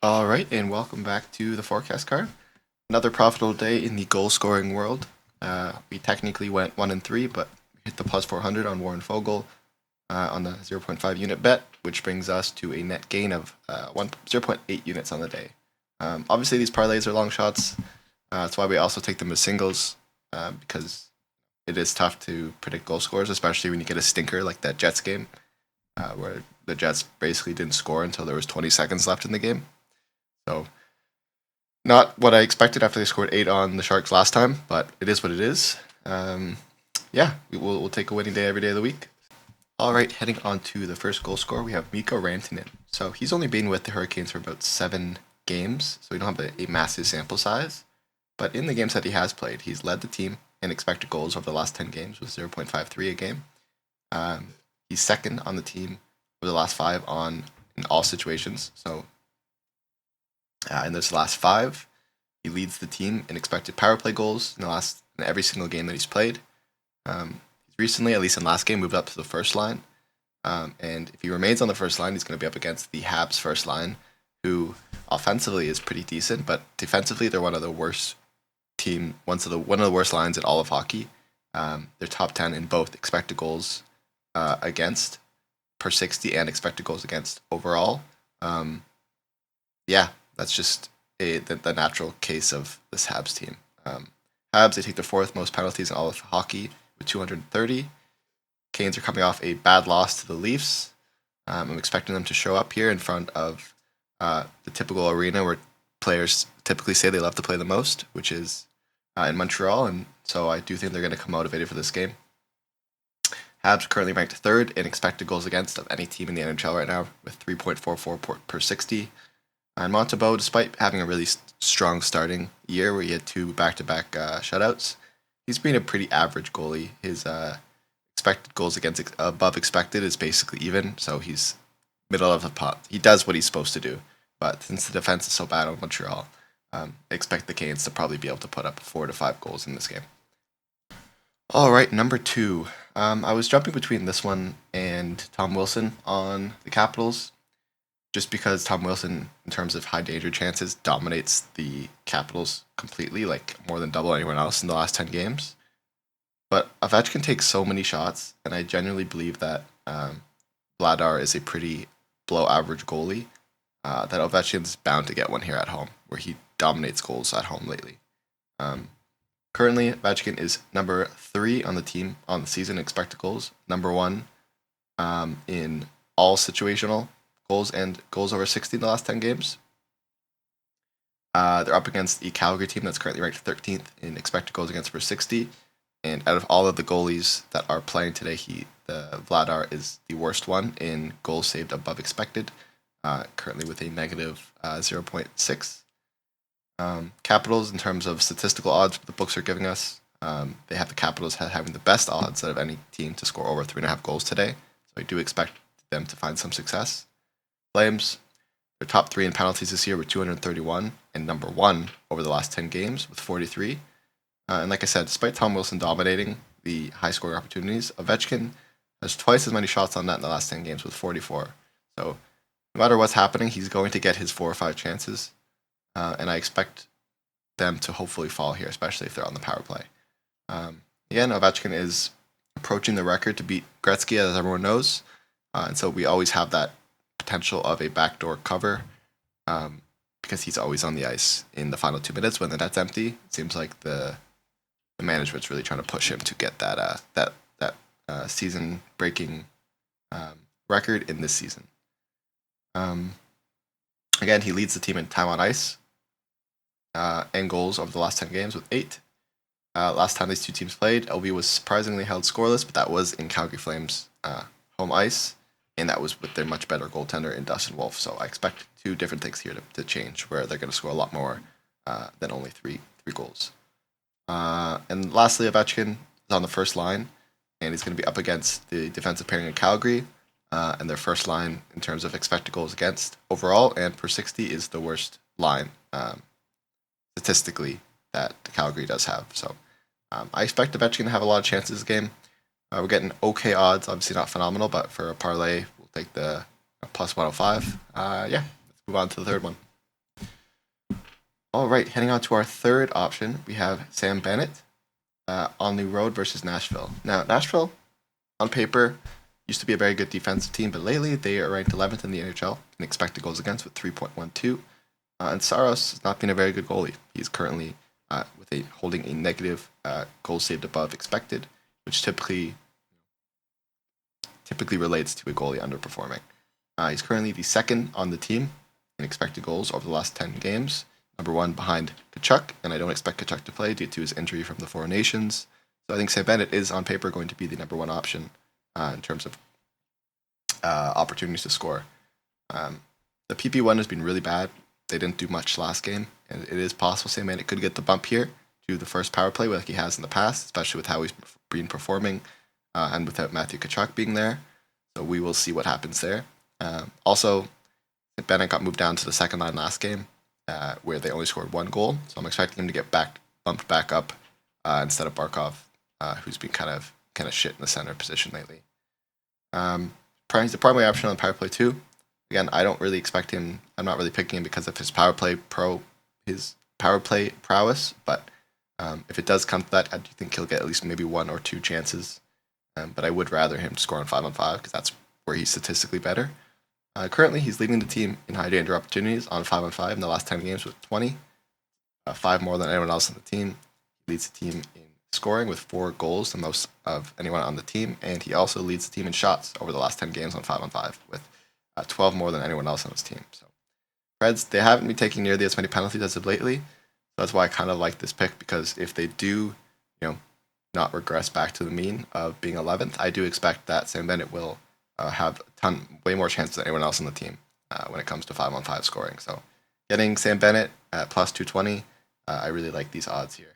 All right, and welcome back to the forecast card. Another profitable day in the goal scoring world. We technically went 1-3, but we hit the plus 400 on Warren Fogle on the 0.5 unit bet, which brings us to a net gain of 0.8 units on the day. Obviously, these parlays are long shots. That's why we also take them as singles because it is tough to predict goal scores, especially when you get a stinker like that Jets game, where the Jets basically didn't score until there was 20 seconds left in the game. So, not what I expected after they scored 8 on the Sharks last time, but it is what it is. We'll take a winning day every day of the week. All right, heading on to the first goal scorer, we have Mikko Rantanen. So he's only been with the Hurricanes for about 7 games, so we don't have a massive sample size. But in the games that he has played, he's led the team in expected goals over the last 10 games with 0.53 a game. He's second on the team over the last 5 in all situations. So in those last 5, he leads the team in expected power play goals in every single game that he's played. He's recently, at least in last game, moved up to the first line. And if he remains on the first line, he's going to be up against the Habs first line, who offensively is pretty decent, but defensively they're one of the worst lines in all of hockey. They're top 10 in both expected goals against per 60 and expected goals against overall. That's just the natural case of this Habs team. Habs, they take the 4th most penalties in all of hockey with 230. Canes are coming off a bad loss to the Leafs. I'm expecting them to show up here in front of the typical arena where players typically say they love to play the most, which is in Montreal, and so I do think they're going to come motivated for this game. Habs are currently ranked 3rd in expected goals against of any team in the NHL right now with 3.44 per 60. And Montembeault, despite having a really strong starting year where he had 2 back-to-back shutouts, he's been a pretty average goalie. His expected goals against above expected is basically even, so he's middle of the pot. He does what he's supposed to do, but since the defense is so bad on Montreal, I expect the Canes to probably be able to put up 4 to 5 goals in this game. All right, number 2. I was jumping between this one and Tom Wilson on the Capitals, just because Tom Wilson, in terms of high danger chances, dominates the Capitals completely, like more than double anyone else in the last 10 games. But Ovechkin takes so many shots, and I genuinely believe that Vladar is a pretty below-average goalie, that Ovechkin's bound to get one here at home, where he dominates goals at home lately. Currently, Ovechkin is number 3 on the team on the season expected goals, number 1 in all situational goals and goals over 60 in the last 10 games. They're up against the Calgary team that's currently ranked 13th in expected goals against per 60. And out of all of the goalies that are playing today, the Vladar is the worst one in goals saved above expected, currently with a negative 0.6. Capitals, in terms of statistical odds the books are giving us, they have the Capitals having the best odds out of any team to score over 3.5 goals today. So I do expect them to find some success. Flames, they're top 3 in penalties this year with 231 and number 1 over the last 10 games with 43. And like I said, despite Tom Wilson dominating the high scoring opportunities, Ovechkin has twice as many shots on net in the last 10 games with 44. So no matter what's happening, he's going to get his 4 or 5 chances. And I expect them to hopefully fall here, especially if they're on the power play. Again, Ovechkin is approaching the record to beat Gretzky, as everyone knows. And so we always have that potential of a backdoor cover because he's always on the ice in the final 2 minutes when the net's empty. It seems like the management's really trying to push him to get that season-breaking record in this season. Again, he leads the team in time on ice and goals over the last 10 games with 8. Last time these two teams played, LB was surprisingly held scoreless, but that was in Calgary Flames home ice, and that was with their much better goaltender in Dustin Wolf. So I expect 2 different things here to change, where they're going to score a lot more than only three goals. And lastly, Ovechkin is on the first line, and he's going to be up against the defensive pairing in Calgary, and their first line in terms of expected goals against overall and per 60 is the worst line statistically that Calgary does have. So I expect Ovechkin to have a lot of chances this game. We're getting okay odds, obviously not phenomenal, but for a parlay, we'll take the plus 105. Let's move on to the third one. All right, heading on to our third option, we have Sam Bennett on the road versus Nashville. Now, Nashville, on paper, used to be a very good defensive team, but lately they are ranked 11th in the NHL in expected goals against with 3.12. And Saros has not been a very good goalie. He's currently holding a negative goal saved above expected, which typically relates to a goalie underperforming. He's currently the second on the team in expected goals over the last 10 games. Number one behind Tkachuk, and I don't expect Tkachuk to play due to his injury from the Four Nations. So I think Sam Bennett is on paper going to be the number one option in terms of opportunities to score. The PP1 has been really bad. They didn't do much last game, and it is possible Sam Bennett could get the bump here to the first power play like he has in the past, especially with how he's been performing and without Matthew Tkachuk being there. So we will see what happens there. Also, Bennett got moved down to the second line last game, where they only scored one goal. So I'm expecting him to get bumped back up instead of Barkov, who's been kind of shit in the center position lately. He's the primary option on power play too. Again, I don't really expect him. I'm not really picking him because of his power play prowess. But if it does come to that, I do think he'll get at least maybe one or two chances. But I would rather him score on 5-on-5 because that's where he's statistically better. Currently, he's leading the team in high danger opportunities on 5-on-5 in the last 10 games with 20, 5 more than anyone else on the team. He leads the team in scoring with 4 goals, the most of anyone on the team, and he also leads the team in shots over the last 10 games on 5-on-5 with 12 more than anyone else on his team. So, Preds, they haven't been taking nearly as many penalties as of lately. So that's why I kind of like this pick, because if they do, not regress back to the mean of being 11th, I do expect that Sam Bennett will have way more chances than anyone else on the team when it comes to 5-on-5 scoring. So getting Sam Bennett at plus 220, I really like these odds here.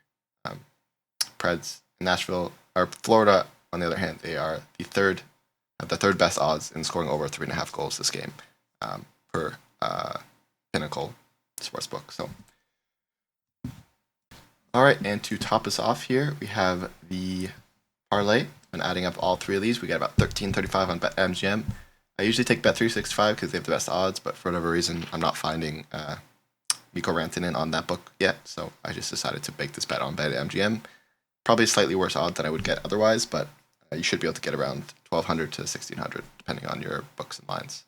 Preds, Nashville, or Florida, on the other hand, they are the third best odds in scoring over 3.5 goals this game per Pinnacle Sportsbook. So, all right, and to top us off here, we have the parlay. And adding up all three of these, we get about $13.35 on BetMGM. I usually take Bet365 because they have the best odds, but for whatever reason, I'm not finding Mikko Rantanen on that book yet, so I just decided to make this bet on BetMGM. Probably slightly worse odds than I would get otherwise, but you should be able to get around 1,200 to 1,600 depending on your books and lines.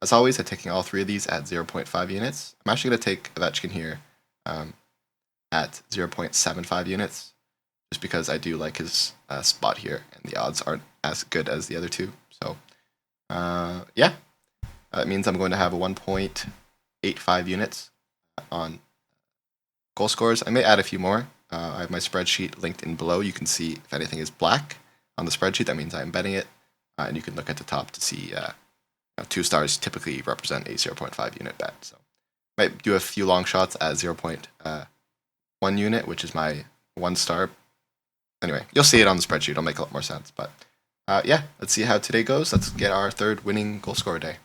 As always, I'm taking all three of these at 0.5 units. I'm actually going to take Ovechkin here at 0.75 units, just because I do like his spot here, and the odds aren't as good as the other two. So, that means I'm going to have a 1.85 units on goal scorers. I may add a few more. I have my spreadsheet linked in below. You can see if anything is black on the spreadsheet. That means I'm betting it. And you can look at the top to see 2 stars typically represent a 0.5 unit bet. So might do a few long shots at 0.1 unit, which is my 1 star. Anyway, you'll see it on the spreadsheet. It'll make a lot more sense. But let's see how today goes. Let's get our third winning goal scorer day.